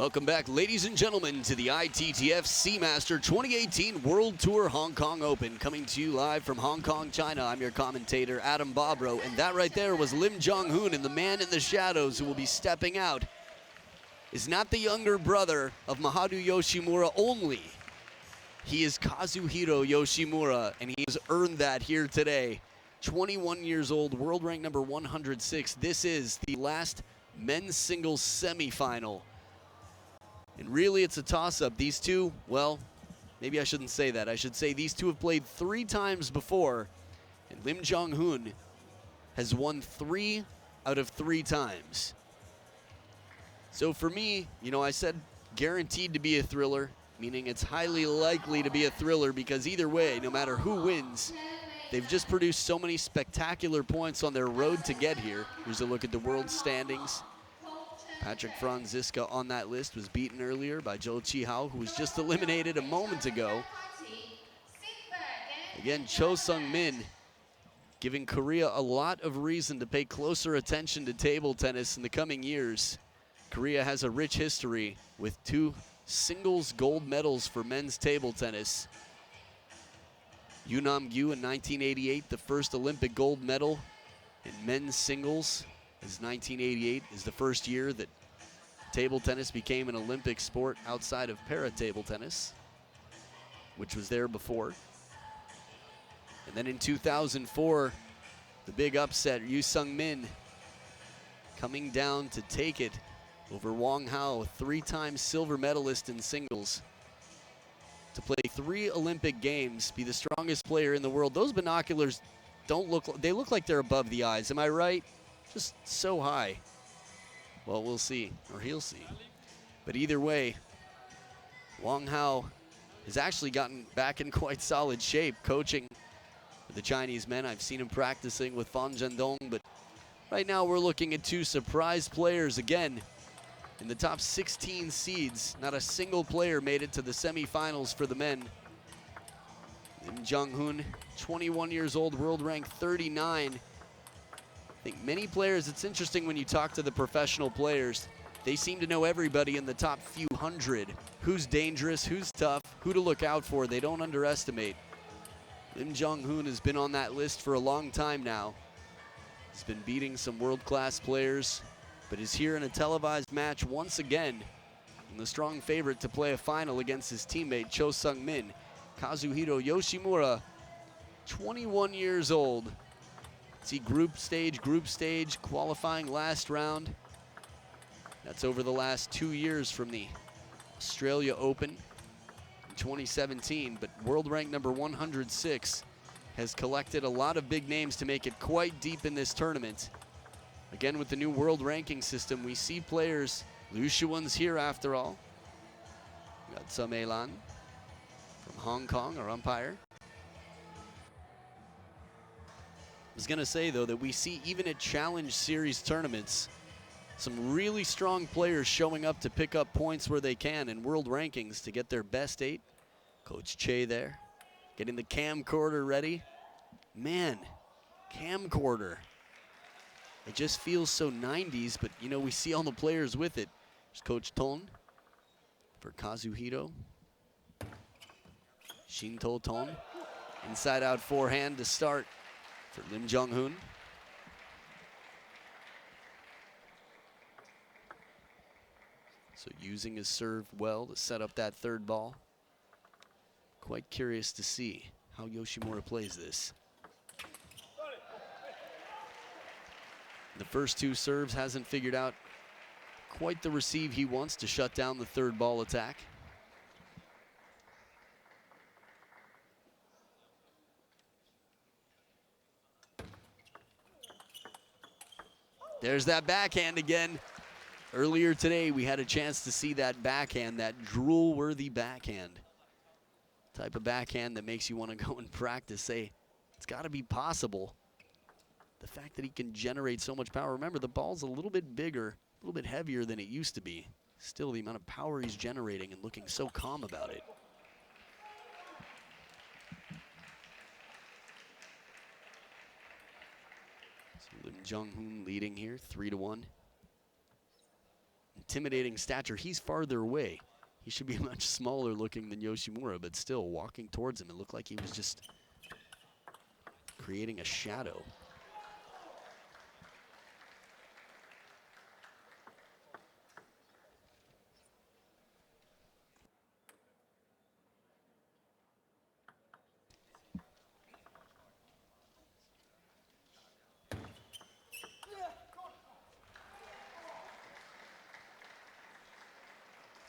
Welcome back, ladies and gentlemen, to the ITTF Seamaster 2018 World Tour Hong Kong Open. Coming to you live from Hong Kong, China. I'm your commentator, Adam Bobrow, and that right there was Lim Jonghoon, and the man in the shadows who will be stepping out is not the younger brother of Maharu Yoshimura only. He is Kazuhiro Yoshimura, and he has earned that here today. 21 years old, world rank number 106. This is the last men's singles semifinal. And really, it's a toss-up. These two, well, maybe I shouldn't say that. I should say these two have played 3 times before, and Lim Jonghoon has won 3 out of 3 times. So for me, you know, I said guaranteed to be a thriller, meaning it's highly likely to be a thriller because either way, no matter who wins, they've just produced so many spectacular points on their road to get here. Here's a look at the world standings. Patrick Franziska on that list was beaten earlier by Zhou Qihao, who was just eliminated a moment ago. Again, Cho Sung-min giving Korea a lot of reason to pay closer attention to table tennis in the coming years. Korea has a rich history with 2 singles gold medals for men's table tennis. Yoonam Gyu in 1988, the first Olympic gold medal in men's singles, as 1988 is the first year that table tennis became an Olympic sport outside of para-table tennis, which was there before. And then in 2004, the big upset, Yu Sung-min coming down to take it over Wang Hao, a 3-time silver medalist in singles, to play 3 Olympic games, be the strongest player in the world. Those binoculars they look like they're above the eyes. Am I right? Just so high. Well, we'll see, or he'll see. But either way, Wang Hao has actually gotten back in quite solid shape coaching with the Chinese men. I've seen him practicing with Fan Zhendong, but right now we're looking at 2 surprise players again. In the top 16 seeds, not a single player made it to the semifinals for the men. Lim Jonghoon, 21 years old, world rank 39. I think many players, it's interesting when you talk to the professional players, they seem to know everybody in the top few hundred. Who's dangerous, who's tough, who to look out for, they don't underestimate. Lim Jonghoon has been on that list for a long time now. He's been beating some world-class players, but is here in a televised match once again, and the strong favorite to play a final against his teammate Cho Sung-min. Kazuhiro Yoshimura, 21 years old. See group stage, qualifying last round. That's over the last 2 years from the Australia Open in 2017, but world rank number 106 has collected a lot of big names to make it quite deep in this tournament. Again, with the new world ranking system, we see players, Liu Shuwen's here after all. We got Sum Elan from Hong Kong, our umpire. I was gonna say though that we see even at Challenge Series tournaments some really strong players showing up to pick up points where they can in world rankings to get their best 8. Coach Che there, getting the camcorder ready. Man, camcorder. It just feels so 90s, but you know, we see all the players with it. There's Coach Ton for Kazuhiro. Shinto Ton, inside out forehand to start for Lim Jonghoon. So using his serve well to set up that 3rd ball. Quite curious to see how Yoshimura plays this. The first 2 serves hasn't figured out quite the receive he wants to shut down the 3rd ball attack. There's that backhand again. Earlier today, we had a chance to see that backhand, that drool-worthy backhand. Type of backhand that makes you want to go and practice. Say, it's got to be possible. The fact that he can generate so much power. Remember, the ball's a little bit bigger, a little bit heavier than it used to be. Still, the amount of power he's generating and looking so calm about it. So Lim Jonghoon leading here, 3-1. intimidating stature. He's farther away. He should be much smaller looking than Yoshimura, but still walking towards him, it looked like he was just creating a shadow.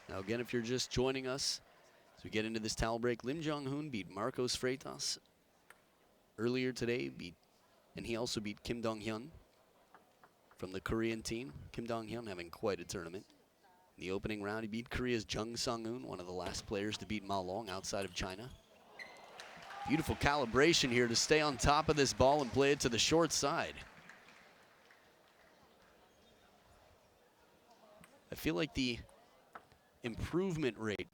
Now again, if you're just joining us, as we get into this towel break, Lim Jonghoon beat Marcos Freitas earlier today, and he also beat Kim Dong-hyun from the Korean team. Kim Dong-hyun having quite a tournament. In the opening round, he beat Korea's Jung Sung-un, one of the last players to beat Ma Long outside of China. Beautiful calibration here to stay on top of this ball and play it to the short side. I feel like the improvement rate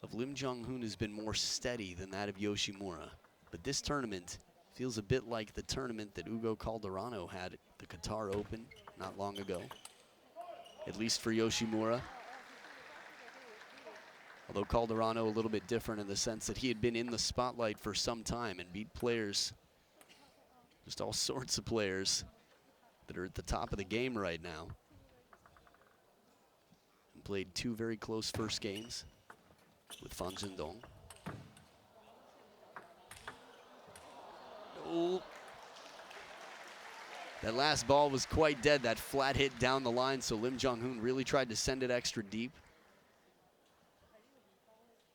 of Lim Jonghoon has been more steady than that of Yoshimura. But this tournament feels a bit like the tournament that Hugo Calderano had at the Qatar Open not long ago, at least for Yoshimura. Although Calderano a little bit different in the sense that he had been in the spotlight for some time and beat players, just all sorts of players that are at the top of the game right now. And played 2 very close first games with Fan Zhendong. Oh. That last ball was quite dead, that flat hit down the line, so Lim Jonghoon really tried to send it extra deep.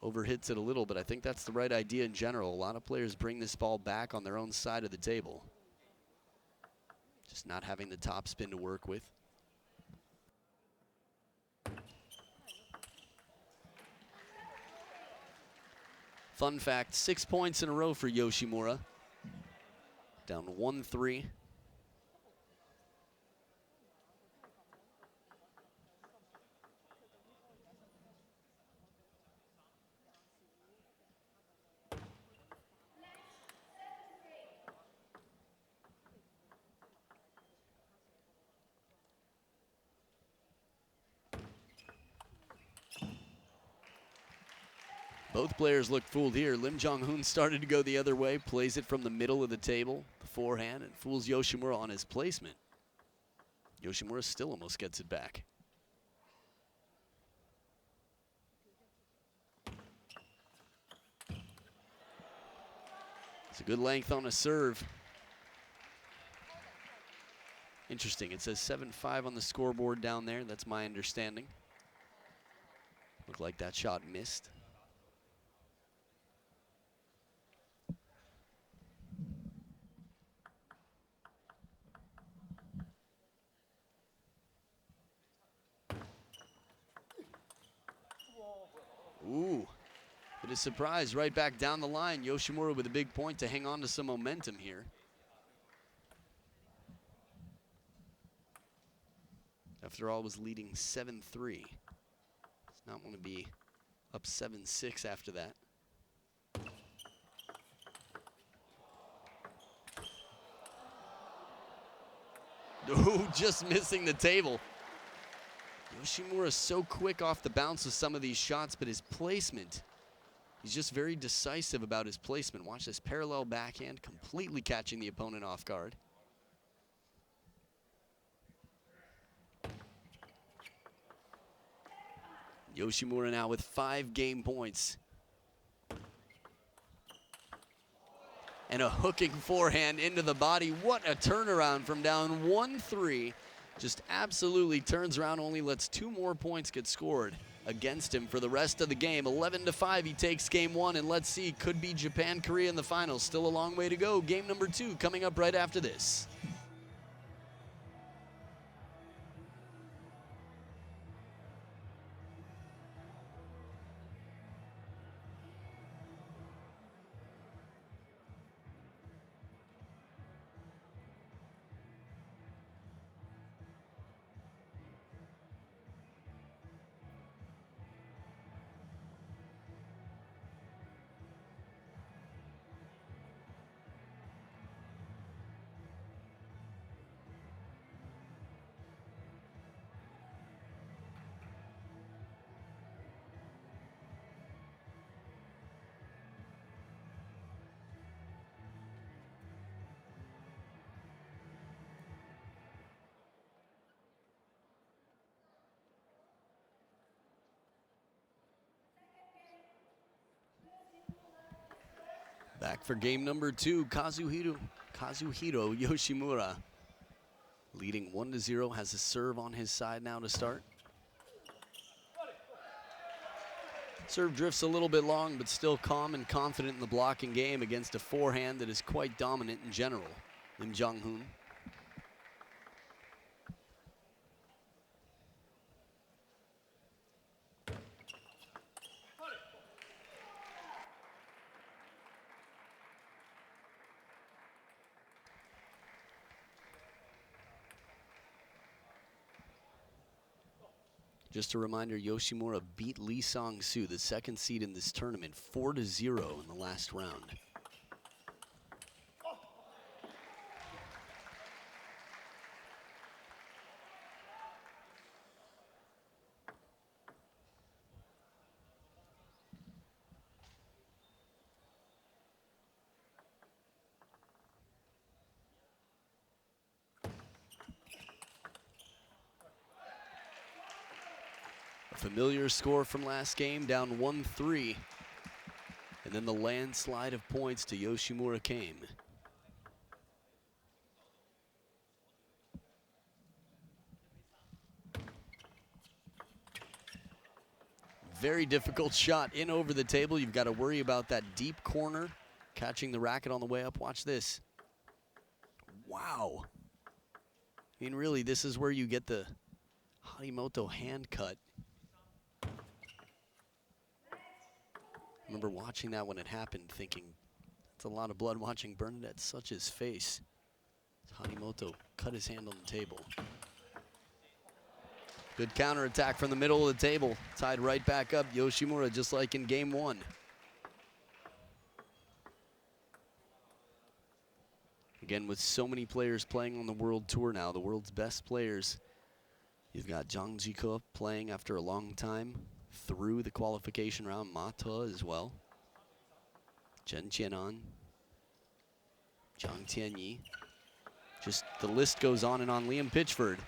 Overhits it a little, but I think that's the right idea in general. A lot of players bring this ball back on their own side of the table. Just not having the topspin to work with. Fun fact, 6 points in a row for Yoshimura. Down 1-3. Both players look fooled here. Lim Jonghoon started to go the other way, plays it from the middle of the table, the forehand, and fools Yoshimura on his placement. Yoshimura still almost gets it back. It's a good length on a serve. Interesting, it says 7-5 on the scoreboard down there. That's my understanding. Looked like that shot missed. Ooh, but a surprise right back down the line. Yoshimura with a big point to hang on to some momentum here. After all, was leading 7-3. Does not want to be up 7-6 after that. Oh, just missing the table. Yoshimura is so quick off the bounce with some of these shots, but his placement, he's just very decisive about his placement. Watch this parallel backhand, completely catching the opponent off guard. Yoshimura now with 5 game points. And a hooking forehand into the body. What a turnaround from down 1-3. Just absolutely turns around, only lets 2 more points get scored against him for the rest of the game. 11-5, he takes game 1, and let's see, could be Japan, Korea in the finals. Still a long way to go. Game number 2 coming up right after this. Back for game number 2, Kazuhiro Yoshimura leading 1-0, has a serve on his side now to start. Serve drifts a little bit long, but still calm and confident in the blocking game against a forehand that is quite dominant in general. Lim Jonghoon. Just a reminder, Yoshimura beat Lee Sang-soo, the second seed in this tournament, 4-0 in the last round. Familiar score from last game, down 1-3. And then the landslide of points to Yoshimura came. Very difficult shot in over the table. You've got to worry about that deep corner, catching the racket on the way up. Watch this. Wow. I mean, really, this is where you get the Harimoto hand cut. I remember watching that when it happened, thinking, that's a lot of blood. Watching Bernadette Such his face. Harimoto cut his hand on the table. Good counterattack from the middle of the table. Tied right back up. Yoshimura just like in game 1. Again, with so many players playing on the World Tour now, the world's best players. You've got Jang Ji-ko playing after a long time through the qualification round. Mata as well. Chen Qianan. Zhang Tianyi. Just the list goes on and on. Liam Pitchford.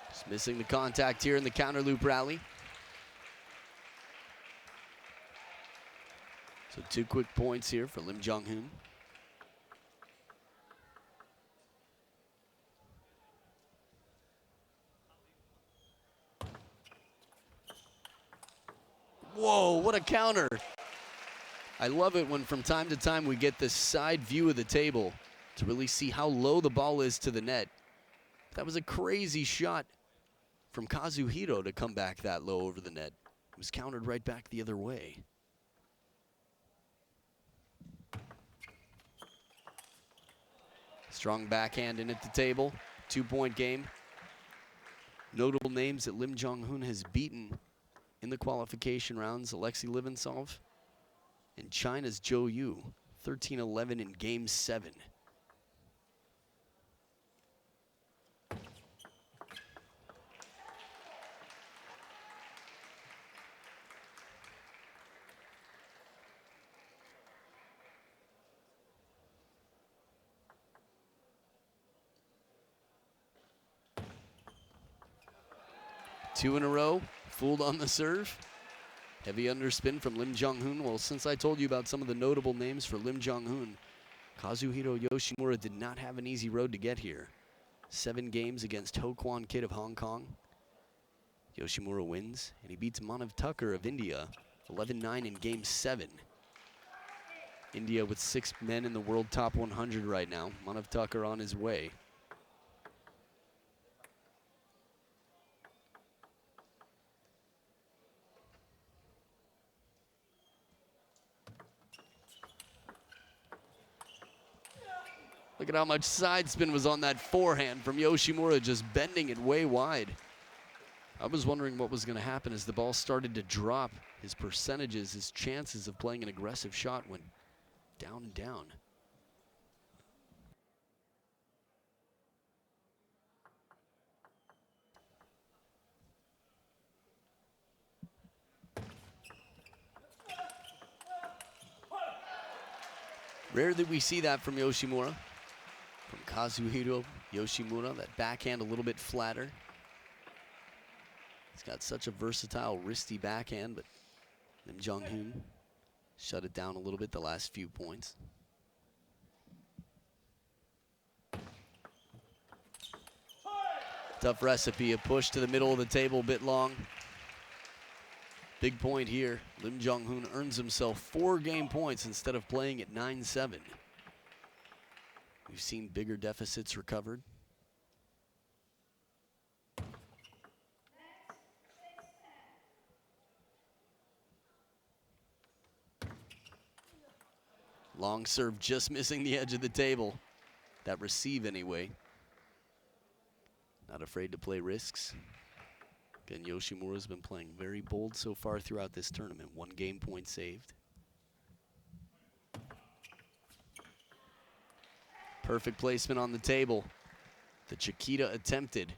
Just missing the contact here in the counter loop rally. So 2 quick points here for Lim Jonghoon. Whoa, what a counter. I love it when from time to time we get this side view of the table to really see how low the ball is to the net. That was a crazy shot from Kazuhiro to come back that low over the net. It was countered right back the other way. Strong backhand in at the table. 2-point game. Notable names that Lim Jonghoon has beaten in the qualification rounds: Alexei Livantsov and China's Zhou Yu. 13-11 in game 7. Two in a row, fooled on the serve. Heavy underspin from Lim Jonghoon. Well, since I told you about some of the notable names for Lim Jonghoon, Kazuhiro Yoshimura did not have an easy road to get here. 7 games against Ho Kwon Kit of Hong Kong. Yoshimura wins, and he beats Manav Tucker of India, 11-9 in game 7. India with 6 men in the world top 100 right now. Manav Tucker on his way. Look at how much side spin was on that forehand from Yoshimura, just bending it way wide. I was wondering what was going to happen as the ball started to drop. His percentages, his chances of playing an aggressive shot went down and down. Rare that we see that from Yoshimura. From Kazuhiro Yoshimura, that backhand a little bit flatter. He's got such a versatile, wristy backhand, but Lim Jonghoon shut it down a little bit the last few points. Tough recipe, a push to the middle of the table, a bit long. Big point here. Lim Jonghoon earns himself 4 game points instead of playing at 9-7. We've seen bigger deficits recovered. Long serve just missing the edge of the table. That receive anyway. Not afraid to play risks. Again, Yoshimura's been playing very bold so far throughout this tournament. 1 game point saved. Perfect placement on the table. The Chiquita attempted.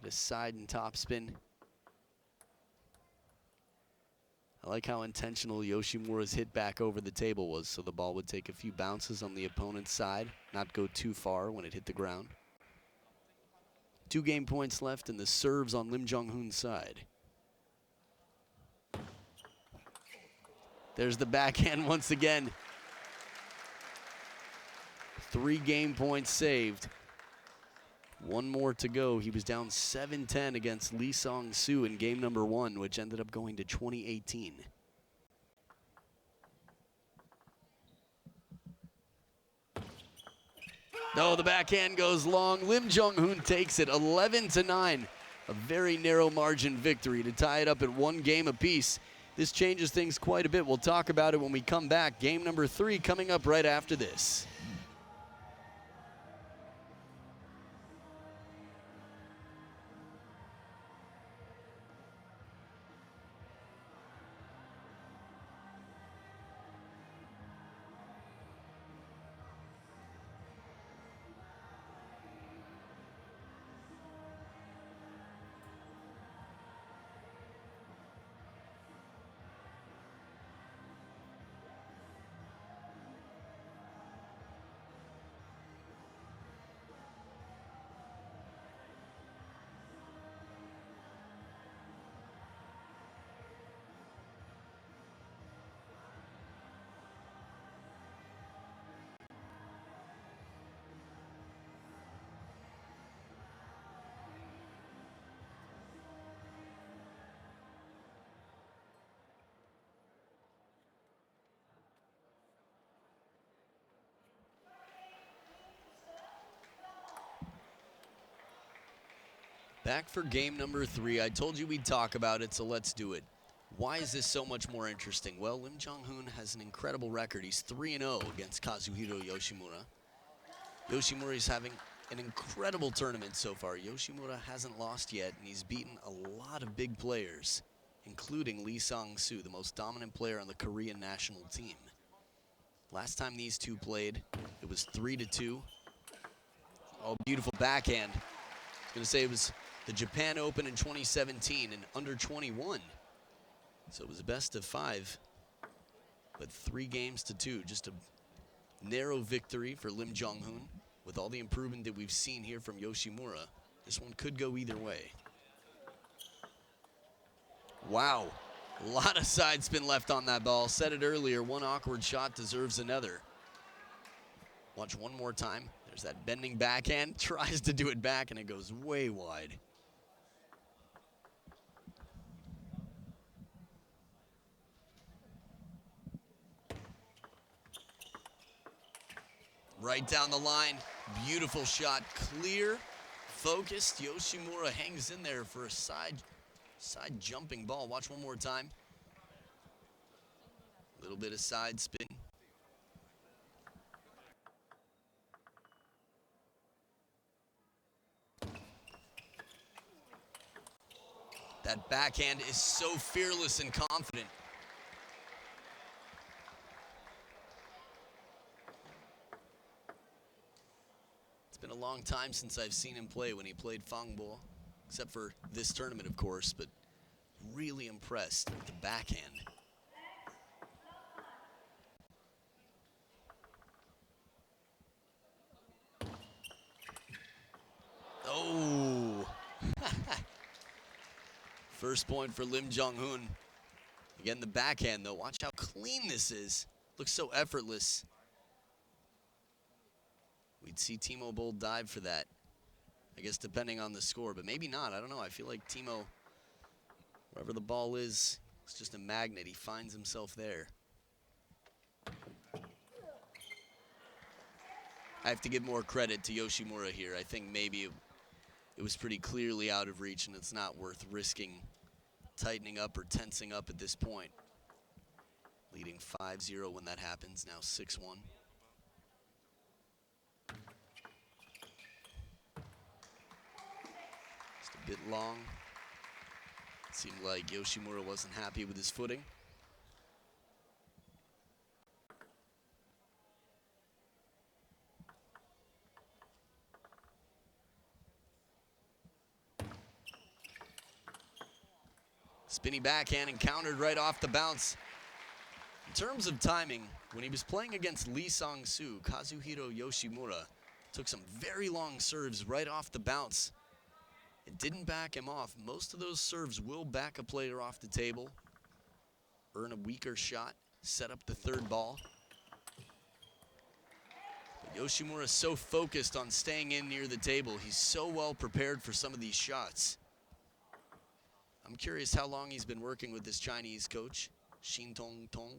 The side and top spin. I like how intentional Yoshimura's hit back over the table was, so the ball would take a few bounces on the opponent's side, not go too far when it hit the ground. 2 game points left, and the serves on Lim Jonghoon's side. There's the backhand once again. 3 game points saved. 1 more to go. He was down 7-10 against Lee Song-soo in game number 1, which ended up going to 2018. No, the backhand goes long. Lim Jonghoon takes it 11-9. A very narrow margin victory to tie it up at 1 game apiece. This changes things quite a bit. We'll talk about it when we come back. Game number 3 coming up right after this. Back for game number 3. I told you we'd talk about it, so let's do it. Why is this so much more interesting? Well, Lim Jonghoon has an incredible record. He's 3-0 against Kazuhiro Yoshimura. Yoshimura is having an incredible tournament so far. Yoshimura hasn't lost yet, and he's beaten a lot of big players, including Lee Song-soo, the most dominant player on the Korean national team. Last time these two played, it was 3-2. Oh, beautiful backhand. I was going to say it was the Japan Open in 2017 and under 21. So it was a best of 5, but 3-2. Just a narrow victory for Lim Jonghoon. With all the improvement that we've seen here from Yoshimura, this one could go either way. Wow, a lot of side spin left on that ball. Said it earlier, one awkward shot deserves another. Watch one more time. There's that bending backhand, tries to do it back, and it goes way wide. Right down the line, beautiful shot, clear, focused. Yoshimura hangs in there for a side jumping ball. Watch one more time. A little bit of side spin. That backhand is so fearless and confident. It's been a long time since I've seen him play when he played Fangbo, except for this tournament, of course, but really impressed with the backhand. Oh! First point for Lim Jonghoon. Again, the backhand, though. Watch how clean this is. Looks so effortless. We'd see Timo Boll dive for that. I guess depending on the score, but maybe not. I don't know. I feel like Timo, wherever the ball is, it's just a magnet. He finds himself there. I have to give more credit to Yoshimura here. I think maybe it was pretty clearly out of reach, and it's not worth risking tightening up or tensing up at this point. Leading 5-0 when that happens, now 6-1. Just a bit long. It seemed like Yoshimura wasn't happy with his footing. Spinny backhand encountered right off the bounce. In terms of timing, when he was playing against Lee Sang-soo, Kazuhiro Yoshimura took some very long serves right off the bounce. It didn't back him off. Most of those serves will back a player off the table, earn a weaker shot, set up the third ball. But Yoshimura is so focused on staying in near the table. He's so well prepared for some of these shots. I'm curious how long he's been working with this Chinese coach, Shin Tong Tong.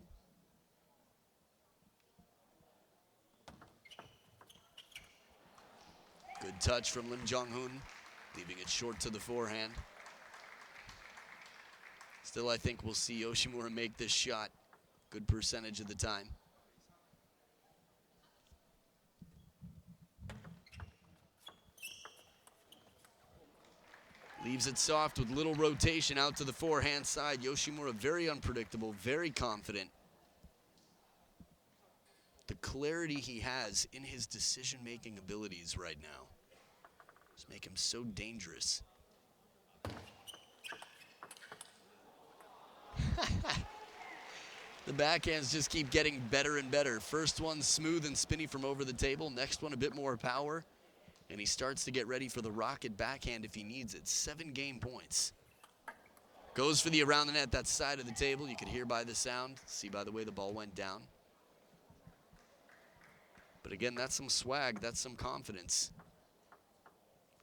Good touch from Lim Jonghoon, leaving it short to the forehand. Still, I think we'll see Yoshimura make this shot good percentage of the time. Leaves it soft with little rotation out to the forehand side. Yoshimura very unpredictable, very confident. The clarity he has in his decision-making abilities right now just make him so dangerous. The backhands just keep getting better and better. First one smooth and spinny from over the table. Next one a bit more power. And he starts to get ready for the rocket backhand if he needs it. 7 game points. Goes for the around the net, that side of the table. You could hear by the sound, see by the way the ball went down. But again, that's some swag, that's some confidence.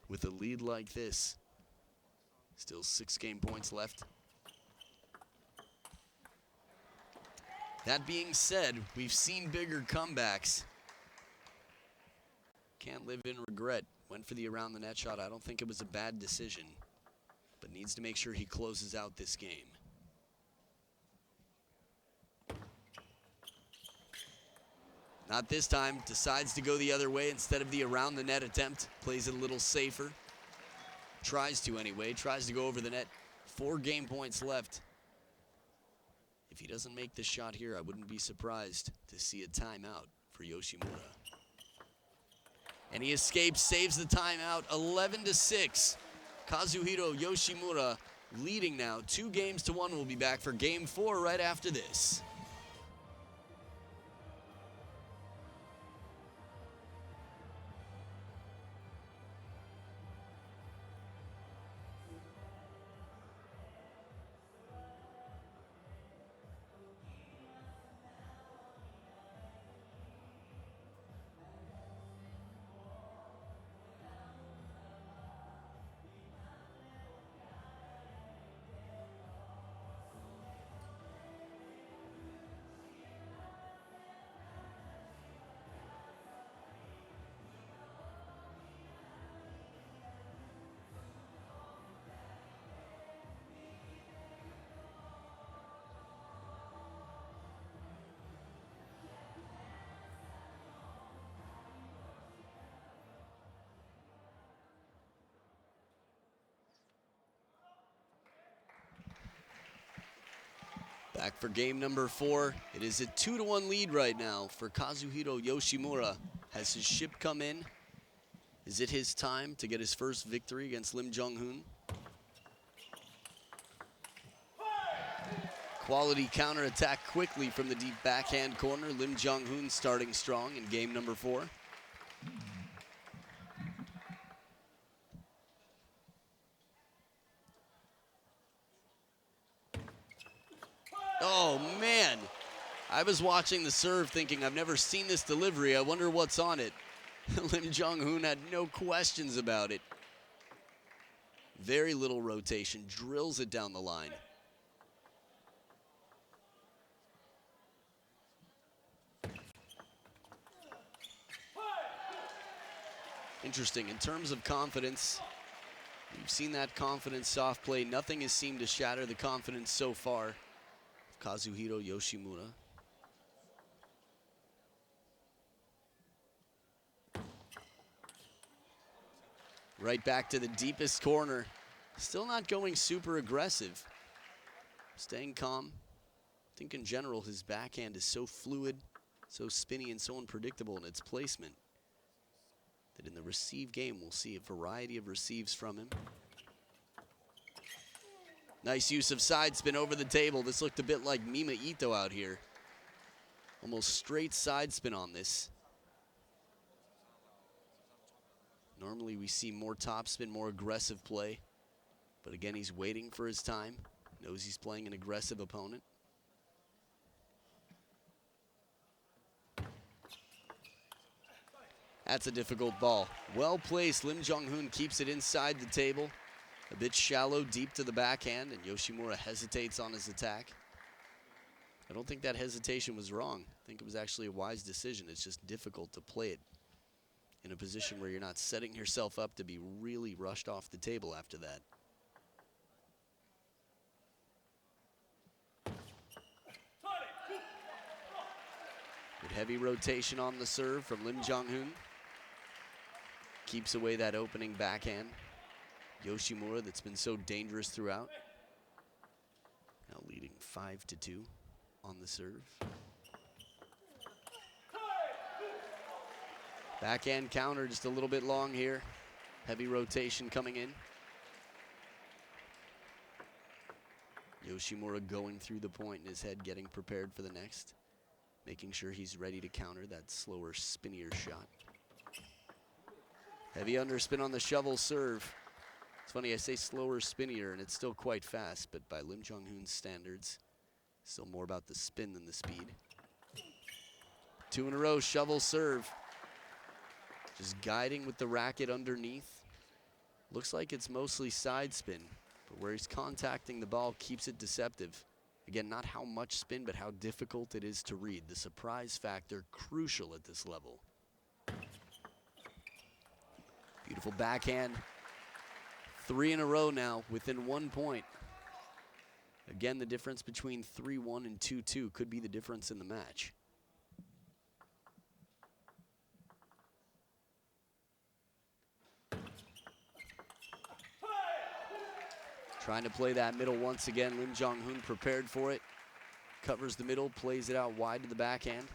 With a lead like this, still 6 game points left. That being said, we've seen bigger comebacks. Can't live in regret. Went for the around the net shot. I don't think it was a bad decision, but needs to make sure he closes out this game. Not this time. Decides to go the other way instead of the around the net attempt. Plays it a little safer. Tries to anyway. Tries to go over the net. 4 game points left. If he doesn't make this shot here, I wouldn't be surprised to see a timeout for Yoshimura. And he escapes, saves the timeout, 11-6. Kazuhiro Yoshimura leading now, 2-1. We'll be back for game 4 right after this. Back for game number 4. It is a 2-1 lead right now for Kazuhiro Yoshimura. Has his ship come in? Is it his time to get his first victory against Lim Jonghoon? Quality counterattack quickly from the deep backhand corner. Lim Jonghoon starting strong in game number 4. Oh, man. I was watching the serve thinking, I've never seen this delivery. I wonder what's on it. Lim Jonghoon had no questions about it. Very little rotation, drills it down the line. Interesting, in terms of confidence, we've seen that confidence soft play. Nothing has seemed to shatter the confidence so far of Kazuhiro Yoshimura. Right back to the deepest corner. Still not going super aggressive. Staying calm. I think in general his backhand is so fluid, so spinny, and so unpredictable in its placement that in the receive game we'll see a variety of receives from him. Nice use of side spin over the table. This looked a bit like Mima Ito out here. Almost straight side spin on this. Normally we see more topspin, more aggressive play. But again, he's waiting for his time. Knows he's playing an aggressive opponent. That's a difficult ball. Well placed. Lim Jonghoon keeps it inside the table. A bit shallow, deep to the backhand, and Yoshimura hesitates on his attack. I don't think that hesitation was wrong. I think it was actually a wise decision. It's just difficult to play it in a position where you're not setting yourself up to be really rushed off the table after that. Good heavy rotation on the serve from Lim Jonghoon. Keeps away that opening backhand. Yoshimura that's been so dangerous throughout. Now leading 5-2 on the serve. Backhand counter just a little bit long here. Heavy rotation coming in. Yoshimura going through the point in his head, getting prepared for the next. Making sure he's ready to counter that slower, spinnier shot. Heavy underspin on the shovel serve. It's funny, I say slower, spinnier, and it's still quite fast, but by Lim Jonghoon's standards, still more about the spin than the speed. 2 in a row, shovel serve. Just guiding with the racket underneath. Looks like it's mostly side spin, but where he's contacting the ball keeps it deceptive. Again, not how much spin, but how difficult it is to read. The surprise factor, crucial at this level. Beautiful backhand. 3 in a row now, within 1 point. Again, the difference between 3-1 and 2-2 could be the difference in the match. Trying to play that middle once again. Lim Jonghoon prepared for it. Covers the middle, plays it out wide to the backhand.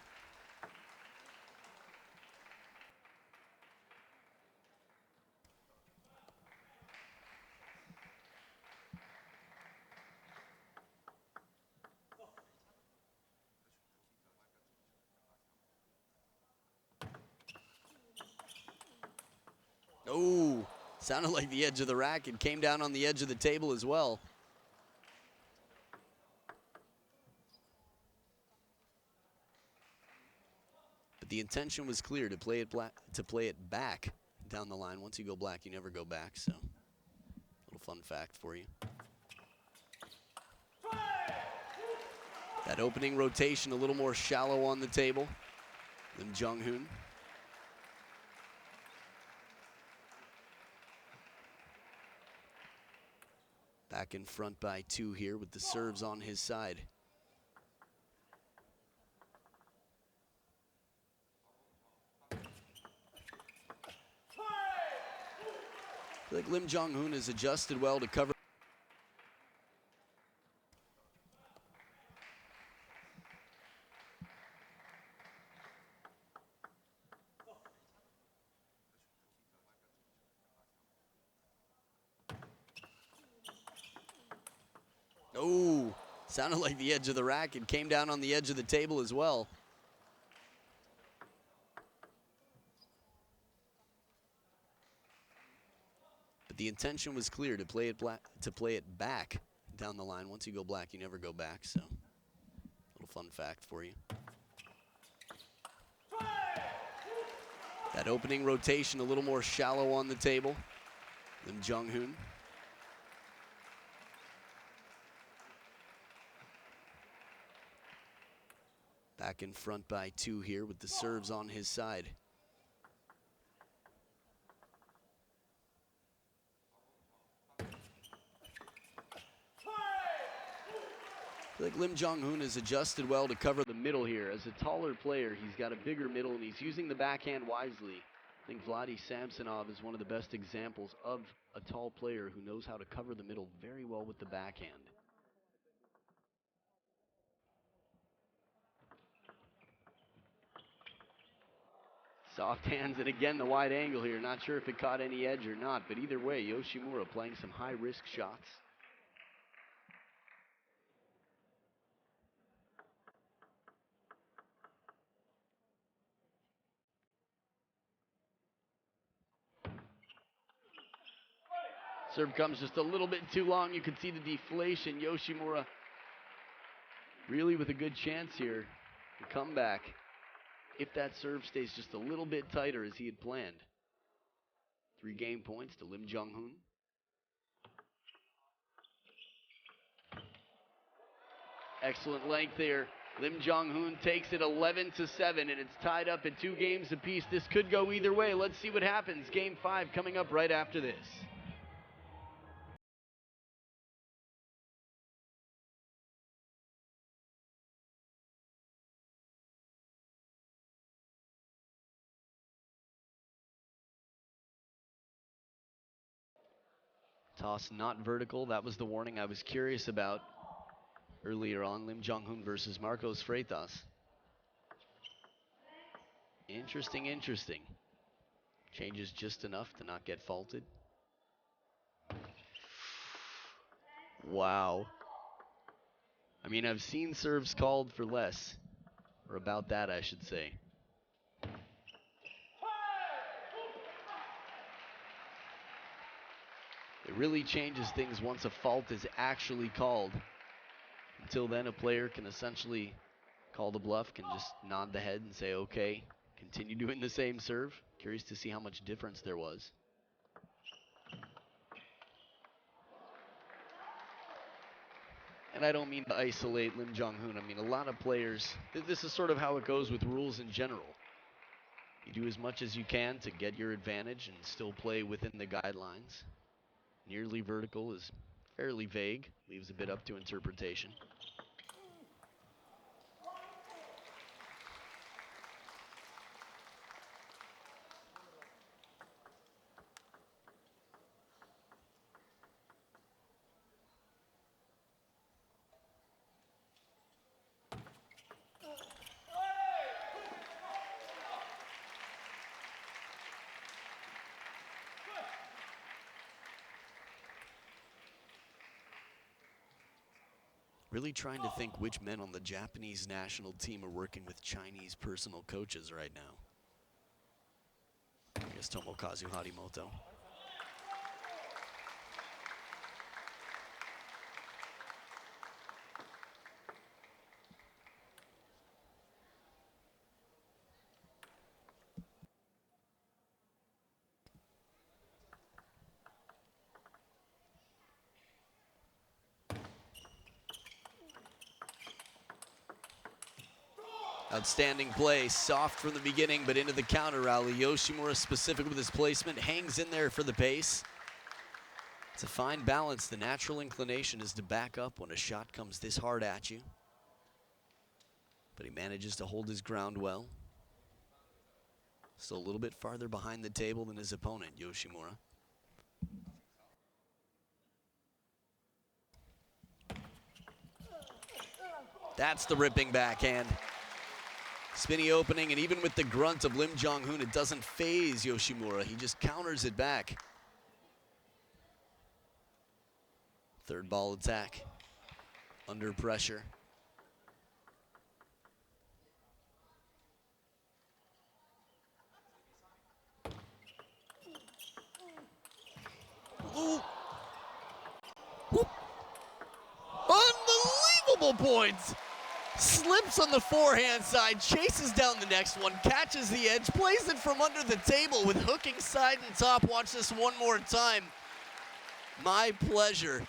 Oh, sounded like the edge of the racket. Came down on the edge of the table as well. But the intention was clear, to play it back down the line. Once you go black, you never go back. So, little fun fact for you. That opening rotation a little more shallow on the table than Jonghoon. Back in front by 2 here with the serves on his side. I feel like Lim Jonghoon has adjusted well to cover. Oh, sounded like the edge of the racket. Came down on the edge of the table as well. But the intention was clear, to play it back down the line. Once you go black, you never go back. So, fun fact for you. That opening rotation a little more shallow on the table than Jonghoon. Back in front by 2 here with the serves on his side. I feel like Lim Jonghoon has adjusted well to cover the middle here. As a taller player, he's got a bigger middle and he's using the backhand wisely. I think Vladi Samsonov is one of the best examples of a tall player who knows how to cover the middle very well with the backhand. Soft hands, and again the wide angle here. Not sure if it caught any edge or not, but either way, Yoshimura playing some high-risk shots. Serve comes just a little bit too long. You can see the deflation. Yoshimura really with a good chance here to come back if that serve stays just a little bit tighter as he had planned. 3 game points to Lim Jonghoon. Excellent length there. Lim Jonghoon takes it 11-7, and it's tied up at 2 games apiece. This could go either way. Let's see what happens. Game 5 coming up right after this. Toss not vertical. That was the warning I was curious about earlier on. Lim Jonghoon versus Marcos Freitas. Interesting, interesting. Changes just enough to not get faulted. Wow. I mean, I've seen serves called for less. Or about that, I should say. It really changes things once a fault is actually called. Until then, a player can essentially call the bluff, can just nod the head and say, okay, continue doing the same serve. Curious to see how much difference there was. And I don't mean to isolate Lim Jonghoon. I mean, a lot of players, this is sort of how it goes with rules in general. You do as much as you can to get your advantage and still play within the guidelines. Nearly vertical is fairly vague, leaves a bit up to interpretation. Really trying to think which men on the Japanese national team are working with Chinese personal coaches right now. I guess Tomokazu Harimoto. Outstanding play, soft from the beginning, but into the counter rally. Yoshimura, specific with his placement, hangs in there for the pace. It's a fine balance. The natural inclination is to back up when a shot comes this hard at you. But he manages to hold his ground well. Still a little bit farther behind the table than his opponent, Yoshimura. That's the ripping backhand. Spinny opening, and even with the grunt of Lim Jonghoon, it doesn't faze Yoshimura. He just counters it back. Third ball attack. Under pressure. Ooh. Whoop. Unbelievable points Slips on the forehand side, chases down the next one, catches the edge, plays it from under the table with hooking side and top. Watch this one more time. My pleasure.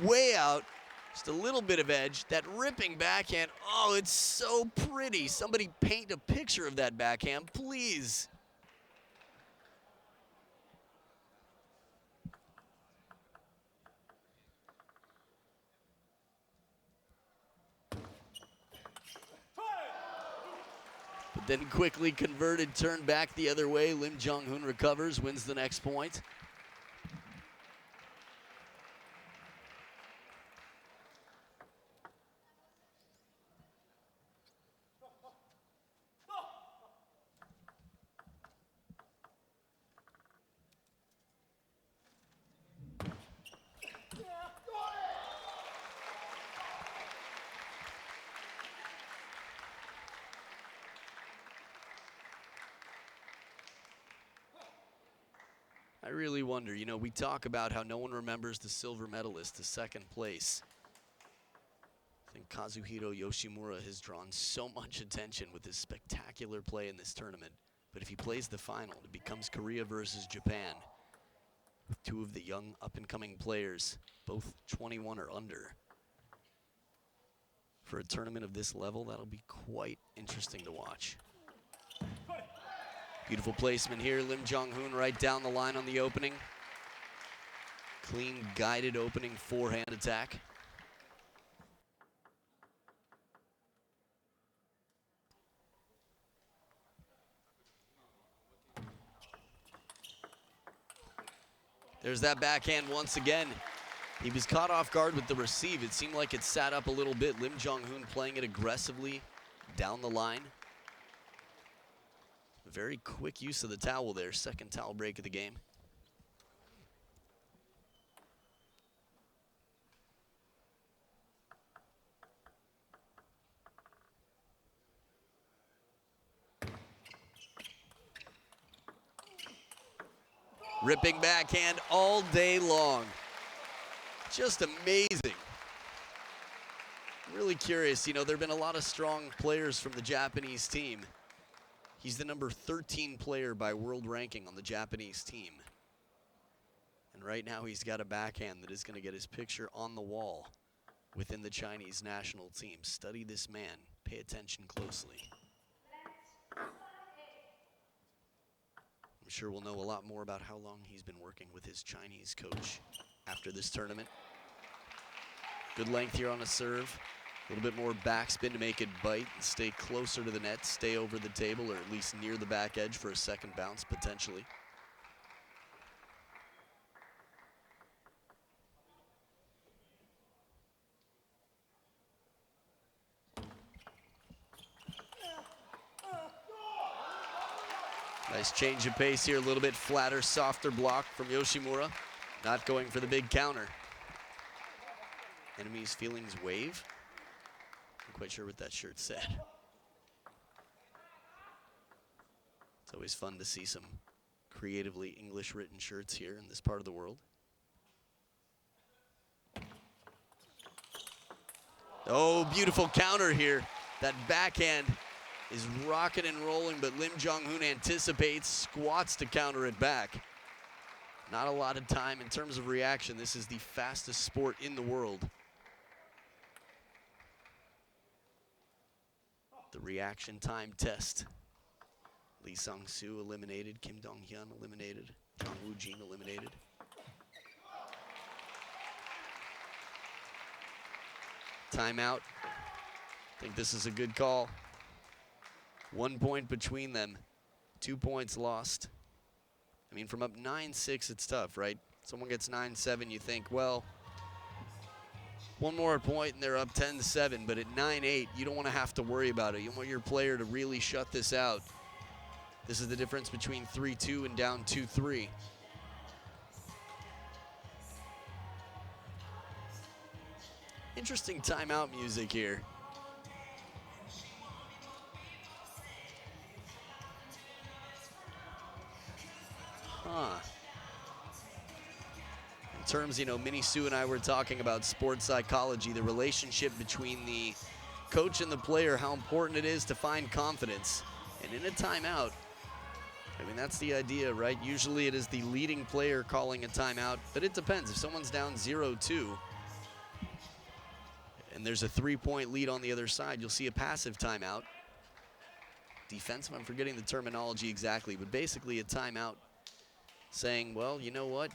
Way out, just a little bit of edge. That ripping backhand, oh, it's so pretty. Somebody paint a picture of that backhand, please. But then quickly converted, turned back the other way. Lim Jonghoon recovers, wins the next point. I really wonder, you know, we talk about how no one remembers the silver medalist, the second place. I think Kazuhiro Yoshimura has drawn so much attention with his spectacular play in this tournament. But if he plays the final, it becomes Korea versus Japan, with two of the young up-and-coming players, both 21 or under. For a tournament of this level, that'll be quite interesting to watch. Beautiful placement here, Lim Jonghoon right down the line on the opening. Clean, guided opening forehand attack. There's that backhand once again. He was caught off guard with the receive. It seemed like it sat up a little bit. Lim Jonghoon playing it aggressively down the line. Very quick use of the towel there. Second towel break of the game. Ripping backhand all day long. Just amazing. Really curious, you know, there have been a lot of strong players from the Japanese team. He's the number 13 player by world ranking on the Japanese team. And right now he's got a backhand that is going to get his picture on the wall within the Chinese national team. Study this man. Pay attention closely. I'm sure we'll know a lot more about how long he's been working with his Chinese coach after this tournament. Good length here on a serve. A little bit more backspin to make it bite and stay closer to the net, stay over the table, or at least near the back edge for a second bounce, potentially. Nice change of pace here, a little bit flatter, softer block from Yoshimura. Not going for the big counter. Enemy's feelings wave. I'm quite sure what that shirt said. It's always fun to see some creatively English written shirts here in this part of the world. Oh, beautiful counter here. That backhand is rocking and rolling, but Lim Jonghoon anticipates, squats to counter it back. Not a lot of time in terms of reaction. This is the fastest sport in the world. The reaction time test. Lee Sang-soo eliminated, Kim Dong-hyun eliminated, Jang Woo-jin eliminated. Timeout. I think this is a good call. 1 point between them, 2 points lost. I mean, from up 9-6, it's tough, right? Someone gets 9-7, you think, well, one more point and they're up 10-7, but at 9-8, you don't want to have to worry about it. You want your player to really shut this out. This is the difference between 3-2 and down 2-3. Interesting timeout music here. terms, you know, Minnie Sue and I were talking about sports psychology, the relationship between the coach and the player, how important it is to find confidence. And in a timeout, I mean, that's the idea, right? Usually it is the leading player calling a timeout, but it depends. If someone's down 0-2 and there's a 3-point lead on the other side, you'll see a passive timeout. Defensive, I'm forgetting the terminology exactly, but basically a timeout saying, well, you know what?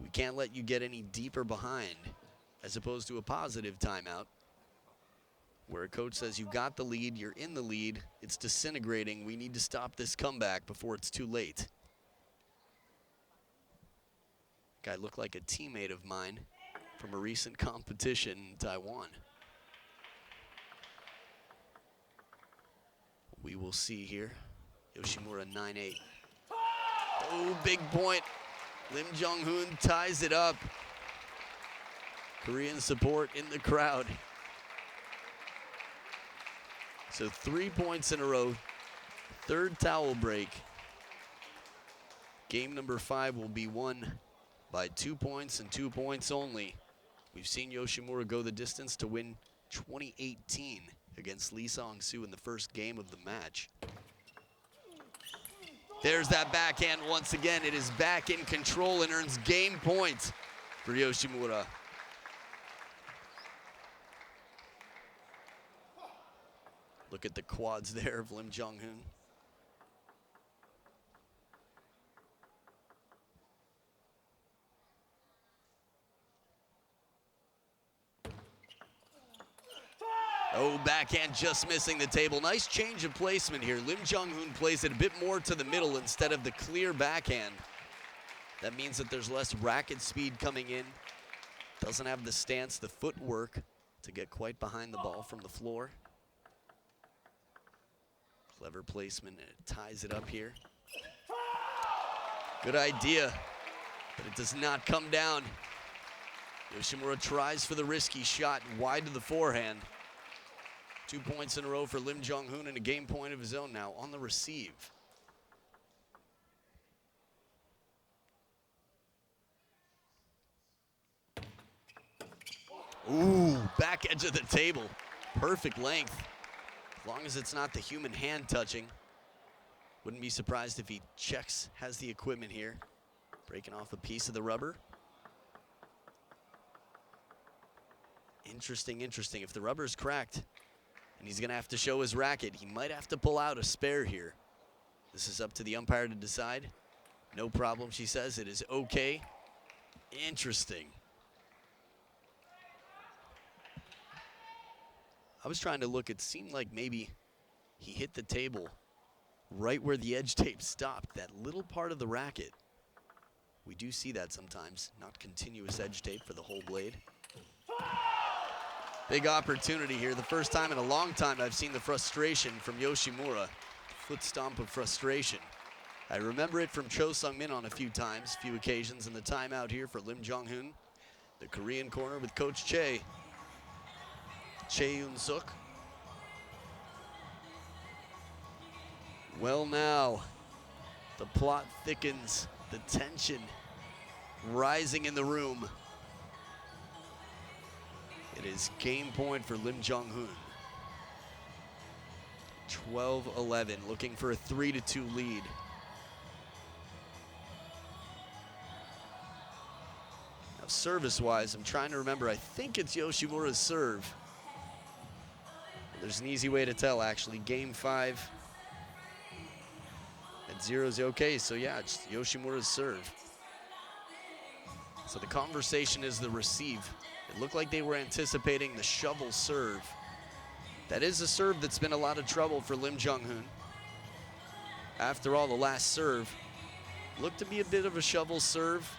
We can't let you get any deeper behind, as opposed to a positive timeout where a coach says you've got the lead, you're in the lead, it's disintegrating, we need to stop this comeback before it's too late. Guy looked like a teammate of mine from a recent competition in Taiwan. We will see here. Yoshimura 9-8. Oh, big point. Lim Jonghoon ties it up. Korean support in the crowd. So 3 points in a row. Third towel break. Game number 5 will be won by 2 points and 2 points only. We've seen Yoshimura go the distance to win 2018 against Lee Song-soo in the first game of the match. There's that backhand once again. It is back in control and earns game points for Yoshimura. Look at the quads there of Lim Jonghoon. Oh, backhand just missing the table. Nice change of placement here. Lim Jonghoon plays it a bit more to the middle instead of the clear backhand. That means that there's less racket speed coming in. Doesn't have the stance, the footwork to get quite behind the ball from the floor. Clever placement, and it ties it up here. Good idea, but it does not come down. Yoshimura tries for the risky shot wide to the forehand. 2 points in a row for Lim Jonghoon and a game point of his own now on the receive. Ooh, back edge of the table. Perfect length. As long as it's not the human hand touching. Wouldn't be surprised if he checks, has the equipment here. Breaking off a piece of the rubber. Interesting, interesting. If the rubber's cracked, and he's gonna have to show his racket, he might have to pull out a spare here. This is up to the umpire to decide. No problem, she says. It is okay. Interesting. I was trying to look, it seemed like maybe he hit the table right where the edge tape stopped, that little part of the racket. We do see that sometimes, not continuous edge tape for the whole blade. Big opportunity here. The first time in a long time I've seen the frustration from Yoshimura. Foot stomp of frustration. I remember it from Cho Sung-min on a few occasions in the timeout here for Lim Jonghoon. The Korean corner with Coach Che Yoon-suk. Well now, the plot thickens, the tension rising in the room. It is game point for Lim Jonghoon. 12-11, looking for a 3-2 lead. Now service-wise, I'm trying to remember, I think it's Yoshimura's serve. There's an easy way to tell, actually. Game 5 at 0-0. Okay, so yeah, it's Yoshimura's serve. So the conversation is the receive. It looked like they were anticipating the shovel serve. That is a serve that's been a lot of trouble for Lim Jonghoon. After all, the last serve looked to be a bit of a shovel serve.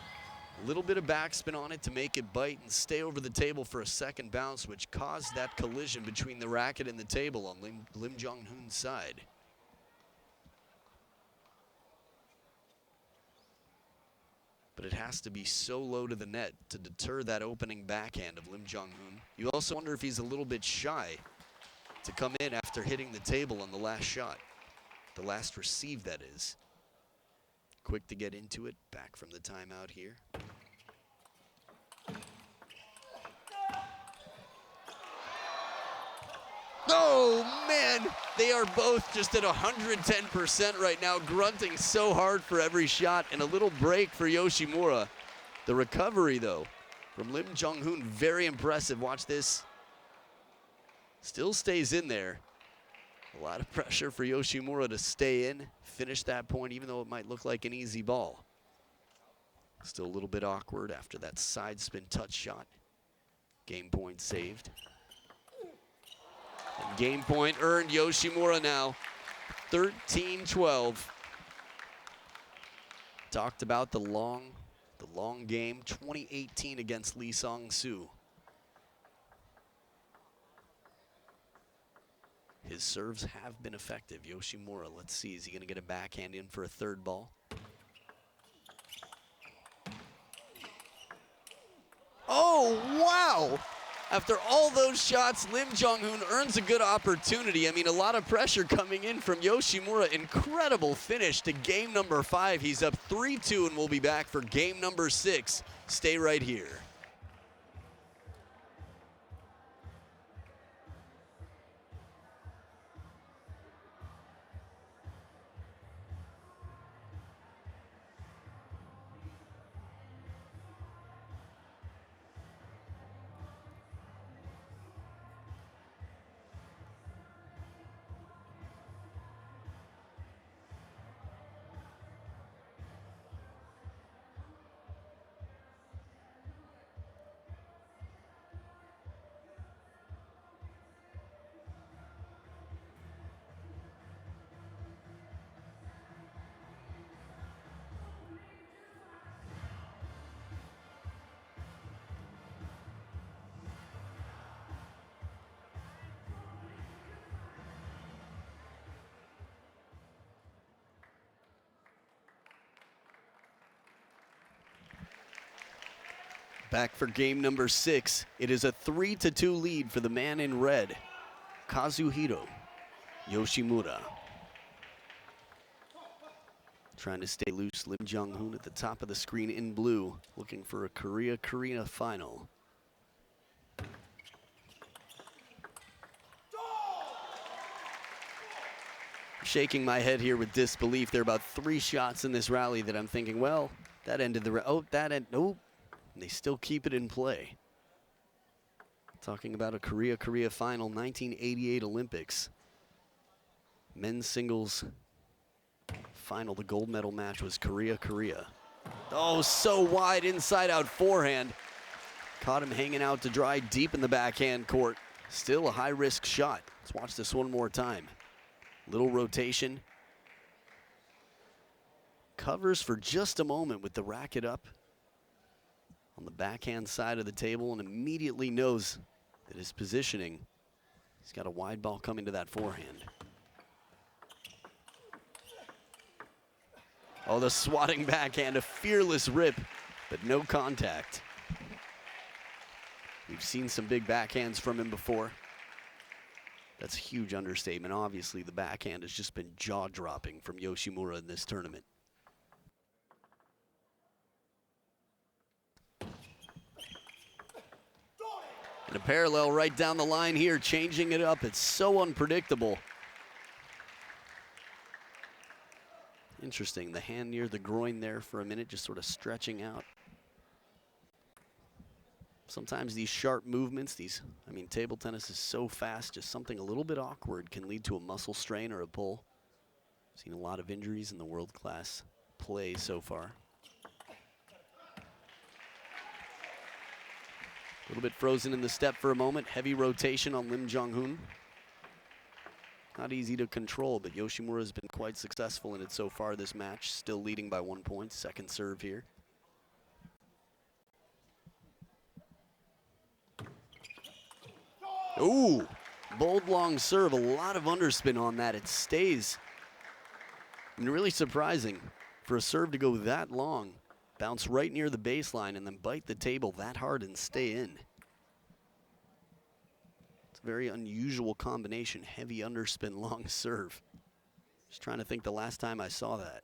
A little bit of backspin on it to make it bite and stay over the table for a second bounce, which caused that collision between the racket and the table on Lim Jonghoon's side. But it has to be so low to the net to deter that opening backhand of Lim Jonghoon. You also wonder if he's a little bit shy to come in after hitting the table on the last shot. The last receive, that is. Quick to get into it, back from the timeout here. Oh, man, they are both just at 110% right now, grunting so hard for every shot, and a little break for Yoshimura. The recovery, though, from Lim Jonghoon, very impressive. Watch this. Still stays in there. A lot of pressure for Yoshimura to stay in, finish that point, even though it might look like an easy ball. Still a little bit awkward after that side spin touch shot. Game point saved. And game point earned. Yoshimura now 13-12. Talked about the long game, 2018 against Lee Song-soo. His serves have been effective. Yoshimura, let's see, is he gonna get a backhand in for a third ball? Oh, wow! After all those shots, Lim Jonghoon earns a good opportunity. I mean, a lot of pressure coming in from Yoshimura. Incredible finish to game number 5. He's up 3-2, and we'll be back for game number 6. Stay right here. Back for game number 6. It is a 3-2 lead for the man in red, Kazuhiro Yoshimura. Trying to stay loose, Lim Jonghoon at the top of the screen in blue, looking for a Korea final. Shaking my head here with disbelief. There are about 3 shots in this rally that I'm thinking, well, that ended the nope. And they still keep it in play. Talking about a Korea final, 1988 Olympics. Men's singles final, the gold medal match was Korea. Oh, so wide, inside out forehand. Caught him hanging out to dry deep in the backhand court. Still a high risk shot. Let's watch this one more time. Little rotation. Covers for just a moment with the racket up on the backhand side of the table, and immediately knows that his positioning, he's got a wide ball coming to that forehand. Oh, the swatting backhand, a fearless rip, but no contact. We've seen some big backhands from him before. That's a huge understatement. Obviously, the backhand has just been jaw-dropping from Yoshimura in this tournament. And a parallel right down the line here, changing it up. It's so unpredictable. Interesting, the hand near the groin there for a minute, just sort of stretching out. Sometimes these sharp movements, table tennis is so fast, just something a little bit awkward can lead to a muscle strain or a pull. Seen a lot of injuries in the world-class play so far. A little bit frozen in the step for a moment. Heavy rotation on Lim Jonghoon. Not easy to control, but Yoshimura has been quite successful in it so far this match. Still leading by 1 point. Second serve here. Ooh, bold long serve. A lot of underspin on that. It stays. And really surprising for a serve to go that long. Bounce right near the baseline and then bite the table that hard and stay in. It's a very unusual combination. Heavy underspin, long serve. Just trying to think the last time I saw that.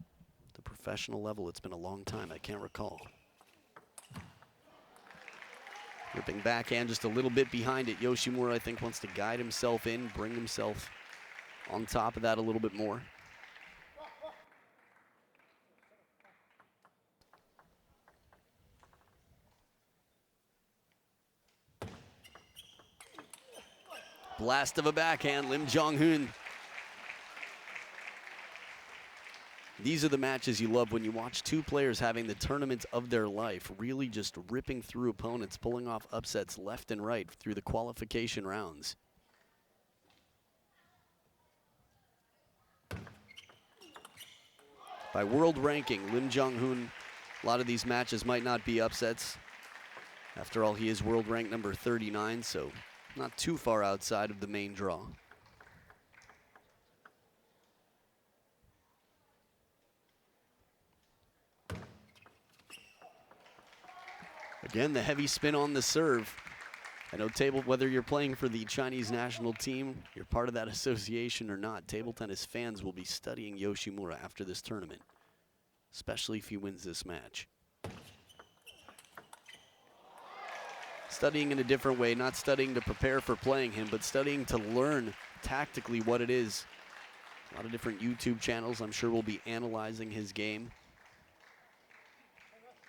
At the professional level, it's been a long time. I can't recall. Ripping backhand just a little bit behind it. Yoshimura, I think, wants to guide himself in, bring himself on top of that a little bit more. Blast of a backhand, Lim Jonghoon. These are the matches you love when you watch two players having the tournament of their life, really just ripping through opponents, pulling off upsets left and right through the qualification rounds. By world ranking, Lim Jonghoon, a lot of these matches might not be upsets. After all, he is world rank number 39, so not too far outside of the main draw. Again, the heavy spin on the serve. I know whether you're playing for the Chinese national team, you're part of that association or not, table tennis fans will be studying Yoshimura after this tournament, especially if he wins this match. Studying in a different way, not studying to prepare for playing him, but studying to learn tactically what it is. A lot of different YouTube channels, I'm sure, will be analyzing his game.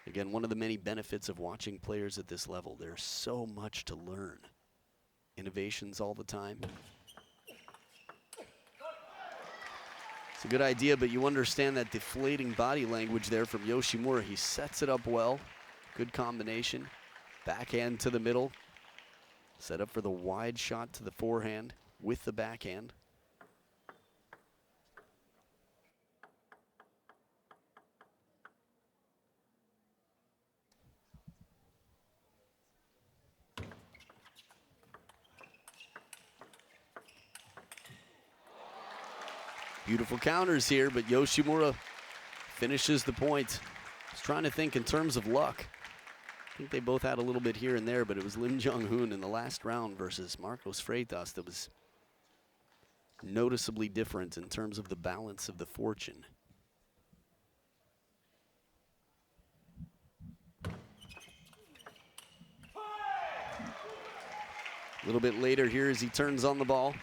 Again, one of the many benefits of watching players at this level, there's so much to learn. Innovations all the time. It's a good idea, but you understand that deflating body language there from Yoshimura. He sets it up well. Good combination. Backhand to the middle. Set up for the wide shot to the forehand with the backhand. Beautiful counters here, but Yoshimura finishes the point. I was trying to think in terms of luck. I think they both had a little bit here and there, but it was Lim Jonghoon in the last round versus Marcos Freitas that was noticeably different in terms of the balance of the fortune. A little bit later here as he turns on the ball.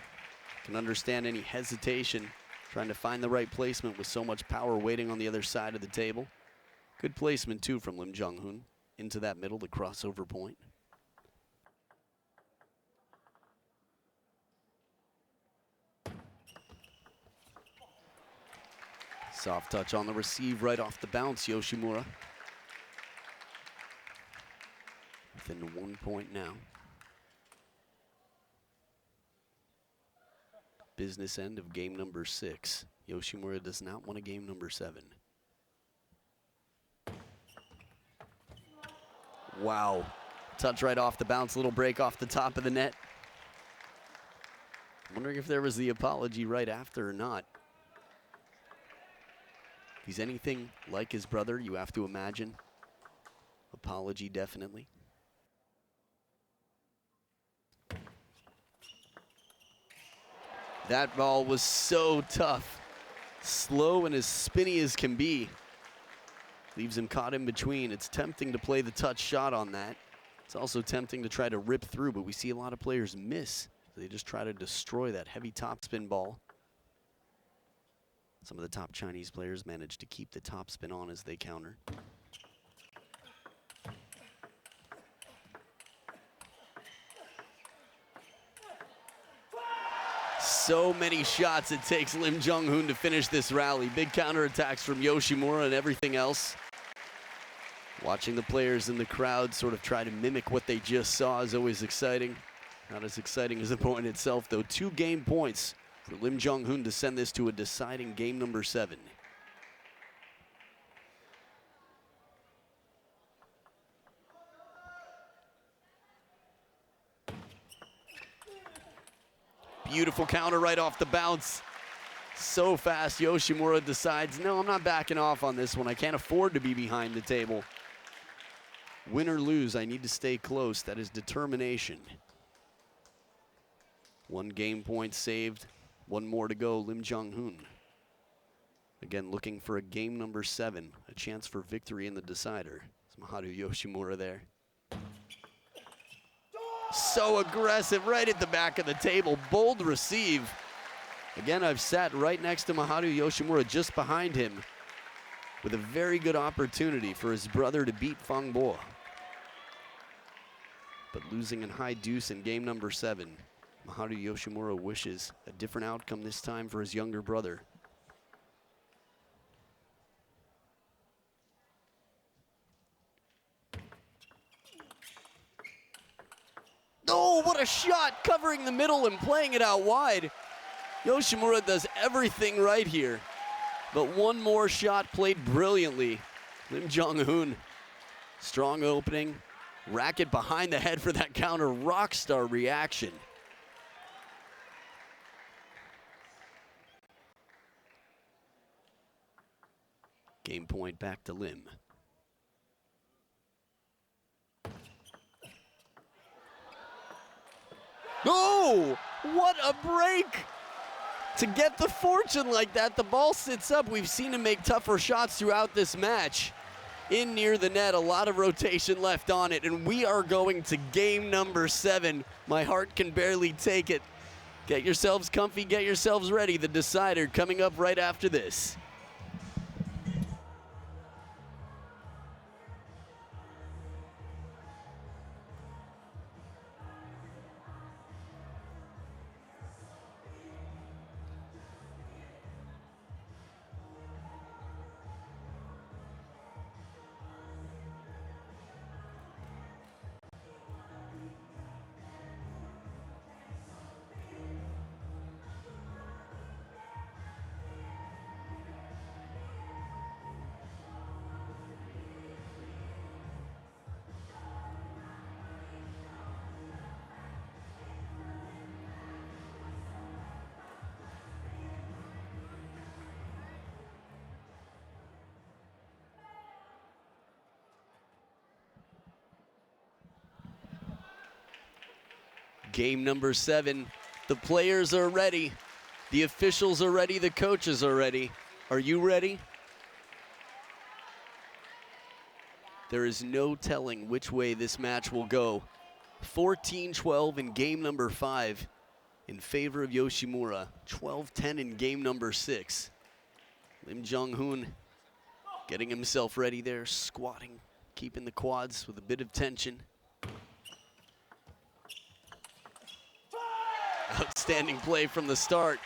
Can understand any hesitation, trying to find the right placement with so much power waiting on the other side of the table. Good placement too from Lim Jonghoon into that middle, the crossover point. Soft touch on the receive right off the bounce, Yoshimura. Within 1 point now. Business end of game number 6. Yoshimura does not want a game number 7. Wow. Touch right off the bounce, little break off the top of the net. I'm wondering if there was the apology right after or not. If he's anything like his brother, you have to imagine. Apology, definitely. That ball was so tough. Slow and as spinny as can be. Leaves him caught in between. It's tempting to play the touch shot on that. It's also tempting to try to rip through, but we see a lot of players miss. They just try to destroy that heavy topspin ball. Some of the top Chinese players manage to keep the topspin on as they counter. So many shots it takes Lim Jonghoon to finish this rally. Big counterattacks from Yoshimura and everything else. Watching the players in the crowd sort of try to mimic what they just saw is always exciting. Not as exciting as the point itself, though. 2 game points for Lim Jonghoon to send this to a deciding game number 7. Beautiful counter right off the bounce. So fast, Yoshimura decides, no, I'm not backing off on this one. I can't afford to be behind the table. Win or lose, I need to stay close. That is determination. 1 game point saved. 1 more to go, Lim Jonghoon. Again, looking for a game number 7, a chance for victory in the decider. It's Maharu Yoshimura there. So aggressive, right at the back of the table. Bold receive. Again, I've sat right next to Maharu Yoshimura, just behind him, with a very good opportunity for his brother to beat Fang Bo. But losing in high deuce in game number 7, Maharu Yoshimura wishes a different outcome this time for his younger brother. Oh, what a shot, covering the middle and playing it out wide. Yoshimura does everything right here, but one more shot played brilliantly. Lim Jonghoon, strong opening, racket behind the head for that counter, rock star reaction. Game point back to Lim. Oh, what a break! To get the fortune like that, the ball sits up. We've seen him make tougher shots throughout this match. In near the net, a lot of rotation left on it, and we are going to game number 7. My heart can barely take it. Get yourselves comfy, get yourselves ready. The decider coming up right after this. Game number 7, the players are ready, the officials are ready, the coaches are ready. Are you ready? There is no telling which way this match will go. 14-12 in game number 5 in favor of Yoshimura. 12-10 in game number 6. Lim Jonghoon getting himself ready there, squatting, keeping the quads with a bit of tension. Outstanding play from the start.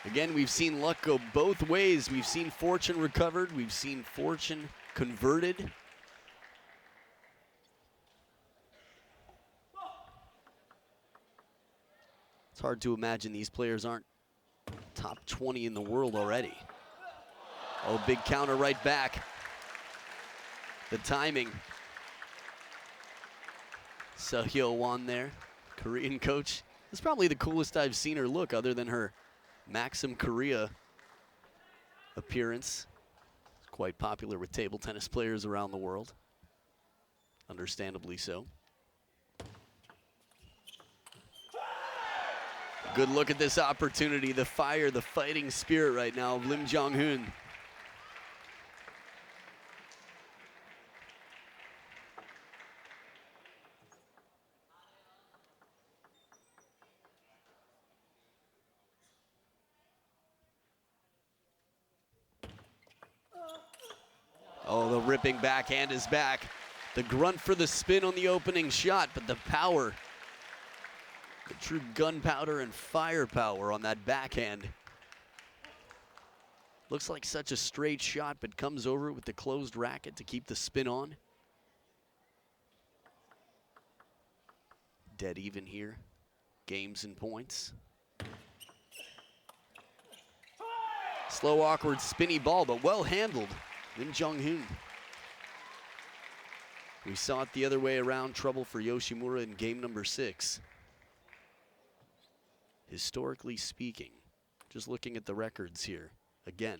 Again, we've seen luck go both ways. We've seen fortune recovered. We've seen fortune converted. It's hard to imagine these players aren't top 20 in the world already. Oh, big counter right back. The timing. Seo Won there, Korean coach. It's probably the coolest I've seen her look other than her Maxim Korea appearance. It's quite popular with table tennis players around the world. Understandably so. Good look at this opportunity, the fire, the fighting spirit right now of Lim Jonghoon. Oh, the ripping backhand is back. The grunt for the spin on the opening shot, but the power, the true gunpowder and firepower on that backhand. Looks like such a straight shot, but comes over with the closed racket to keep the spin on. Dead even here. Games and points. Slow, awkward, spinny ball, but well handled. Lim Jonghoon. We saw it the other way around, trouble for Yoshimura in game number 6. Historically speaking, just looking at the records here, again,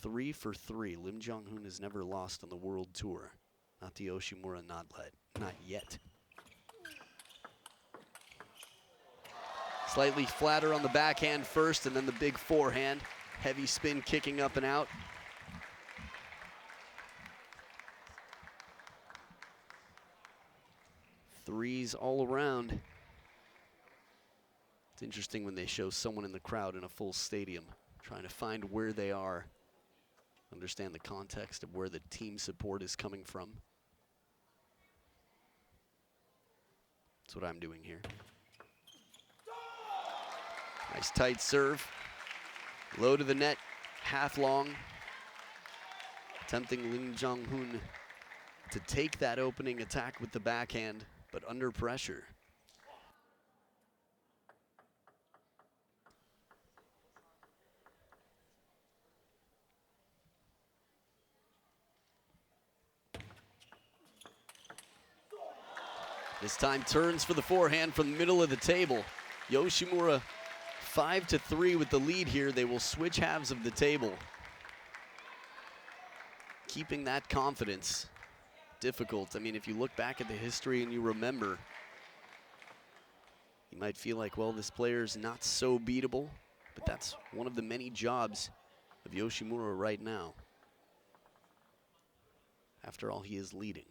3 for 3. Lim Jonghoon has never lost on the World Tour. Not the Yoshimura, not yet. Slightly flatter on the backhand first, and then the big forehand. Heavy spin kicking up and out. Threes all around. It's interesting when they show someone in the crowd in a full stadium, trying to find where they are, understand the context of where the team support is coming from. That's what I'm doing here. Nice tight serve. Low to the net, half long. Tempting Lim Jonghoon to take that opening attack with the backhand, but under pressure. This time turns for the forehand from the middle of the table. YOSHIMURA 5-3 with the lead here. They will switch halves of the table. Keeping that confidence difficult. I mean, if you look back at the history and you remember, you might feel like, well, this player's not so beatable, but that's one of the many jobs of YOSHIMURA right now. After all, he is leading.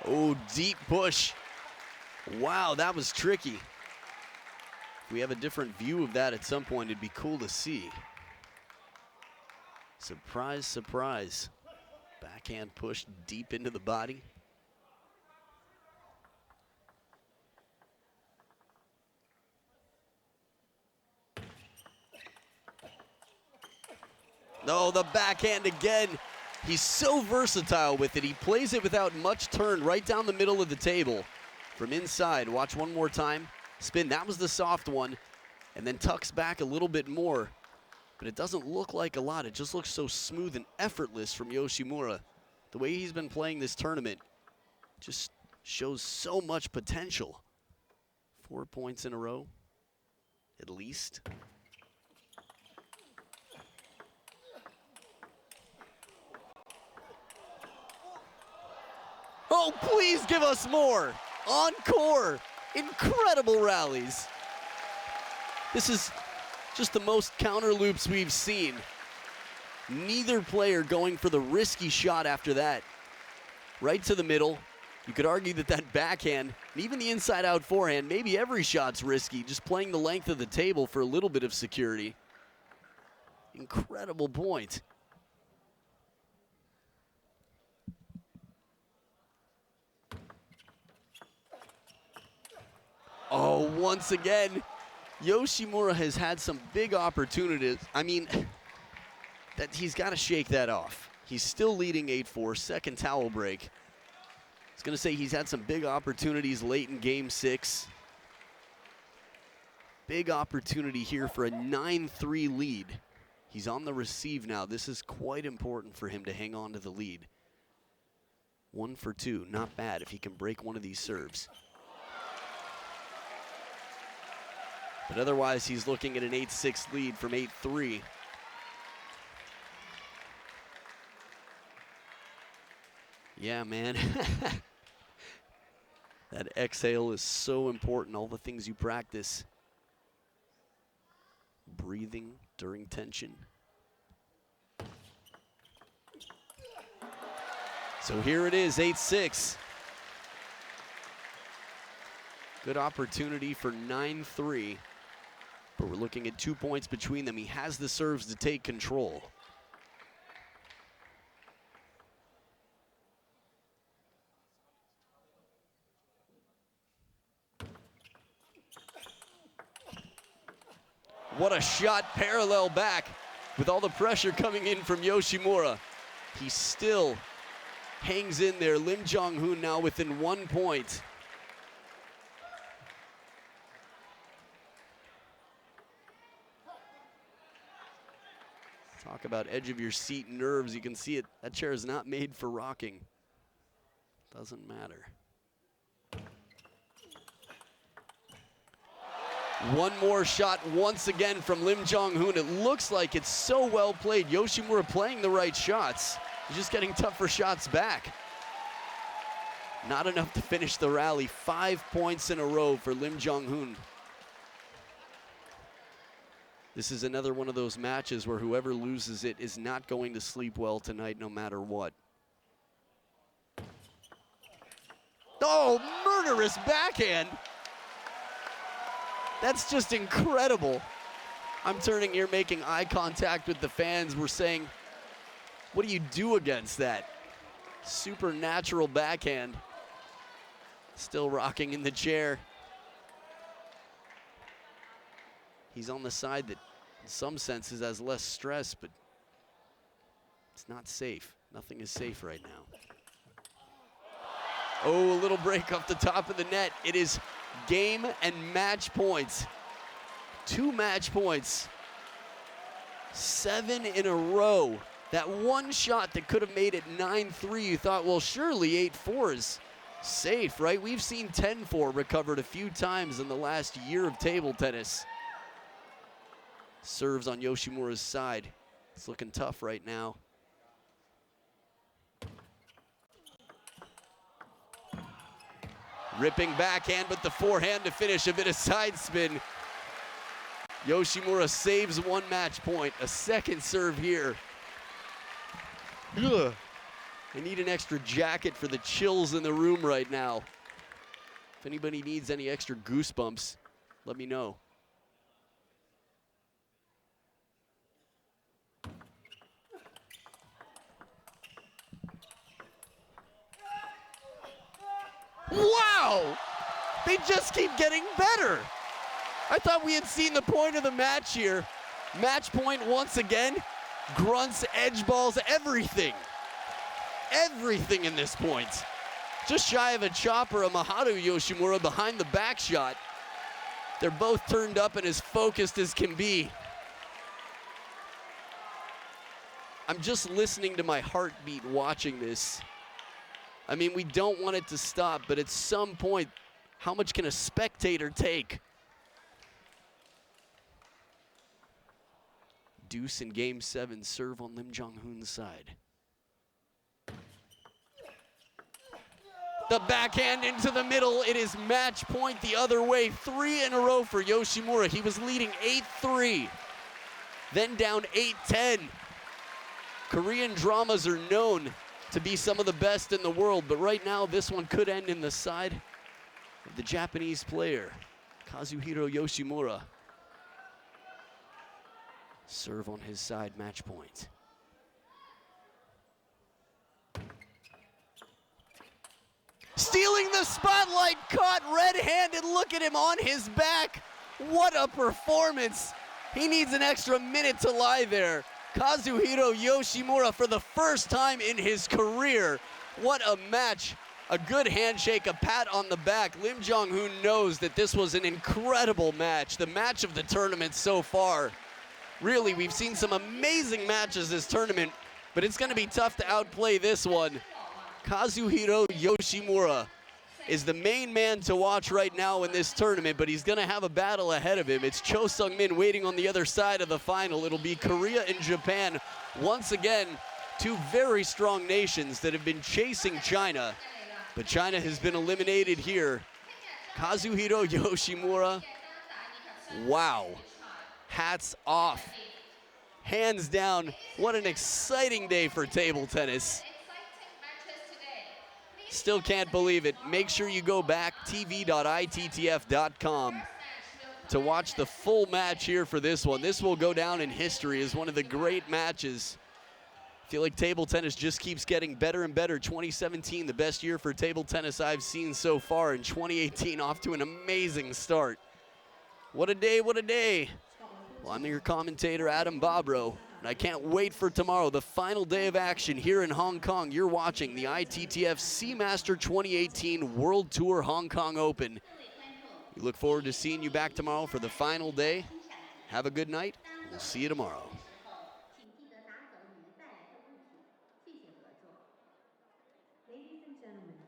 Oh, deep push. Wow, that was tricky. If we have a different view of that at some point, it'd be cool to see. Surprise, surprise. Backhand push deep into the body. No, the backhand again. He's so versatile with it. He plays it without much turn right down the middle of the table. From inside, watch one more time. Spin, that was the soft one. And then tucks back a little bit more. But it doesn't look like a lot. It just looks so smooth and effortless from YOSHIMURA. The way he's been playing this tournament just shows so much potential. 4 points in a row, at least. Oh, please give us more. Encore. Incredible rallies. This is just the most counter loops we've seen. Neither player going for the risky shot after that. Right to the middle. You could argue that that backhand, and even the inside-out forehand, maybe every shot's risky, just playing the length of the table for a little bit of security. Incredible point. Oh, once again, YOSHIMURA has had some big opportunities. I mean, that he's got to shake that off. He's still leading 8-4, second towel break. I was going to say he's had some big opportunities late in game 6. Big opportunity here for a 9-3 lead. He's on the receive now. This is quite important for him to hang on to the lead. 1 for 2, not bad if he can break one of these serves. But otherwise, he's looking at an 8-6 lead from 8-3. Yeah, man. That exhale is so important. All the things you practice. Breathing during tension. So here it is, 8-6. Good opportunity for 9-3. But we're looking at 2 points between them. He has the serves to take control. What a shot parallel back with all the pressure coming in from YOSHIMURA. He still hangs in there. Lim Jonghoon now within 1 point. Talk about edge of your seat nerves. You can see it. That chair is not made for rocking. Doesn't matter. One more shot once again from Lim Jonghoon. It looks like it's so well played. YOSHIMURA playing the right shots. He's just getting tougher shots back. Not enough to finish the rally. 5 points in a row for Lim Jonghoon. This is another one of those matches where whoever loses it is not going to sleep well tonight no matter what. Oh, murderous backhand. That's just incredible. I'm turning here, making eye contact with the fans. We're saying, what do you do against that? Supernatural backhand. Still rocking in the chair. He's on the side that, in some senses, has less stress, but it's not safe. Nothing is safe right now. Oh, a little break off the top of the net. It is game and match points. 2 match points. 7 in a row. That one shot that could have made it 9-3, you thought, well, surely 8-4 is safe, right? We've seen 10-4 recovered a few times in the last year of table tennis. Serves on Yoshimura's side. It's looking tough right now. Ripping backhand, but the forehand to finish. A bit of side spin. Yoshimura saves 1 match point. A second serve here. Ugh. I need an extra jacket for the chills in the room right now. If anybody needs any extra goosebumps, let me know. Wow! They just keep getting better. I thought we had seen the point of the match here. Match point once again. Grunts, edge balls, everything. Everything in this point. Just shy of a chopper, a Maharu Yoshimura behind the back shot. They're both turned up and as focused as can be. I'm just listening to my heartbeat watching this. I mean, we don't want it to stop, but at some point, how much can a spectator take? Deuce in game 7, serve on Lim Jonghoon's side. The backhand into the middle. It is match point the other way. 3 in a row for Yoshimura. He was leading 8-3, then down 8-10. Korean dramas are known to be some of the best in the world, but right now this one could end in the side of the Japanese player, Kazuhiro Yoshimura. Serve on his side, match point. Stealing the spotlight, caught red-handed. Look at him on his back. What a performance. He needs an extra minute to lie there. Kazuhiro Yoshimura for the first time in his career. What a match. A good handshake, a pat on the back. Lim Jonghoon knows that this was an incredible match. The match of the tournament so far. Really, we've seen some amazing matches this tournament, but it's going to be tough to outplay this one. Kazuhiro Yoshimura is the main man to watch right now in this tournament, but he's going to have a battle ahead of him. It's Cho Sung-min waiting on the other side of the final. It'll be Korea and Japan. Once again, 2 very strong nations that have been chasing China, but China has been eliminated here. Kazuhiro Yoshimura, wow. Hats off. Hands down, what an exciting day for table tennis. Still can't believe it. Make sure you go back, tv.ittf.com, to watch the full match here for this one. This will go down in history as one of the great matches. I feel like table tennis just keeps getting better and better. 2017, the best year for table tennis I've seen so far, and 2018 off to an amazing start. What a day, what a day. Well, I'm your commentator, Adam Bobrow, and I can't wait for tomorrow, the final day of action here in Hong Kong. You're watching the ITTF Seamaster 2018 World Tour Hong Kong Open. We look forward to seeing you back tomorrow for the final day. Have a good night. We'll see you tomorrow. Ladies and gentlemen,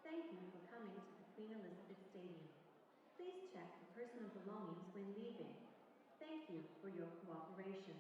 thank you for coming to the Queen Elizabeth Stadium. Please check your personal belongings when leaving. Thank you for your cooperation.